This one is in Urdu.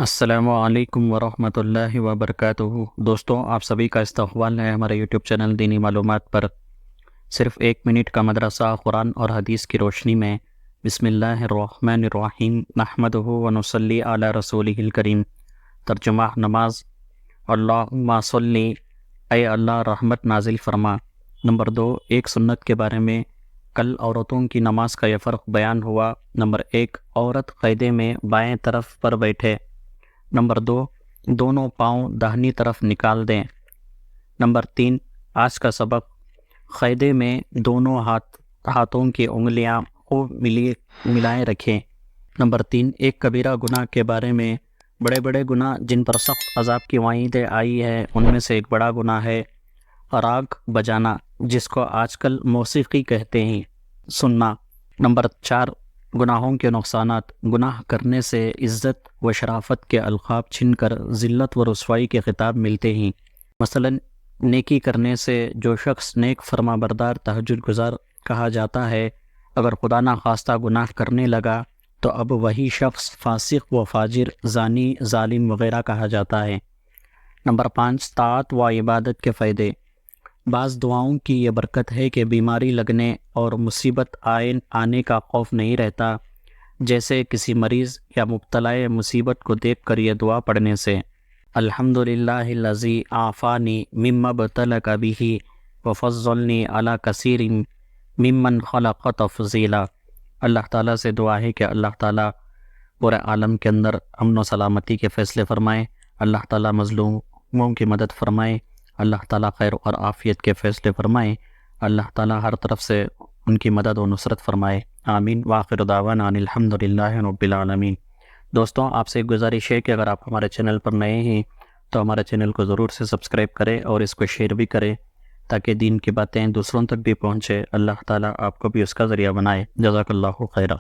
السلام علیکم ورحمۃ اللہ وبرکاتہ۔ دوستوں، آپ سبھی کا استقبال ہے ہمارے یوٹیوب چینل دینی معلومات پر۔ صرف 1 منٹ کا مدرسہ قرآن اور حدیث کی روشنی میں۔ بسم اللہ الرحمن الرحیم، نحمدہ ونصلی علی رسولہ الکریم۔ ترجمہ نماز: اللہم صلی، اے اللہ رحمت نازل فرما۔ نمبر 2، ایک سنت کے بارے میں کل عورتوں کی نماز کا یہ فرق بیان ہوا۔ نمبر 1، عورت قاعدے میں بائیں طرف پر بیٹھے۔ نمبر 2، دونوں پاؤں داہنی طرف نکال دیں۔ نمبر 3، آج کا سبق: قاعدے میں دونوں ہاتھوں کی انگلیاں خوب ملائے رکھیں۔ نمبر 3، ایک کبیرہ گناہ کے بارے میں۔ بڑے بڑے گناہ جن پر سخت عذاب کی وعیدیں آئی ہے ان میں سے ایک بڑا گناہ ہے راگ بجانا، جس کو آج کل موسیقی کہتے ہیں، سننا۔ نمبر 4، گناہوں کے نقصانات: گناہ کرنے سے عزت و شرافت کے القاب چھن کر ذلت و رسوائی کے خطاب ملتے ہیں۔ مثلا نیکی کرنے سے جو شخص نیک فرما بردار تہجد گزار کہا جاتا ہے، اگر خدا نخواستہ گناہ کرنے لگا تو اب وہی شخص فاسق و فاجر، زانی، ظالم وغیرہ کہا جاتا ہے۔ نمبر 5، طاعت و عبادت کے فائدے۔ بعض دعاؤں کی یہ برکت ہے کہ بیماری لگنے اور مصیبت آنے کا خوف نہیں رہتا، جیسے کسی مریض یا مبتلا مصیبت کو دیکھ کر یہ دعا پڑھنے سے: الحمدللہ الذی عافانی مما ابتلیک بہ وفضلنی علی کثیر ممن خلق تفضیلا۔ اللہ تعالیٰ سے دعا ہے کہ اللہ تعالیٰ پورے عالم کے اندر امن و سلامتی کے فیصلے فرمائے، اللہ تعالیٰ مظلوموں کی مدد فرمائے، اللہ تعالیٰ خیر اور عافیت کے فیصلے فرمائے، اللہ تعالیٰ ہر طرف سے ان کی مدد و نصرت فرمائے، آمین۔ وآخر دعوانا ان الحمدللہ رب العالمین۔ دوستوں، آپ سے ایک گزارش ہے کہ اگر آپ ہمارے چینل پر نئے ہیں تو ہمارے چینل کو ضرور سے سبسکرائب کریں اور اس کو شیئر بھی کریں تاکہ دین کی باتیں دوسروں تک بھی پہنچے۔ اللہ تعالیٰ آپ کو بھی اس کا ذریعہ بنائے۔ جزاک اللہ خیرہ۔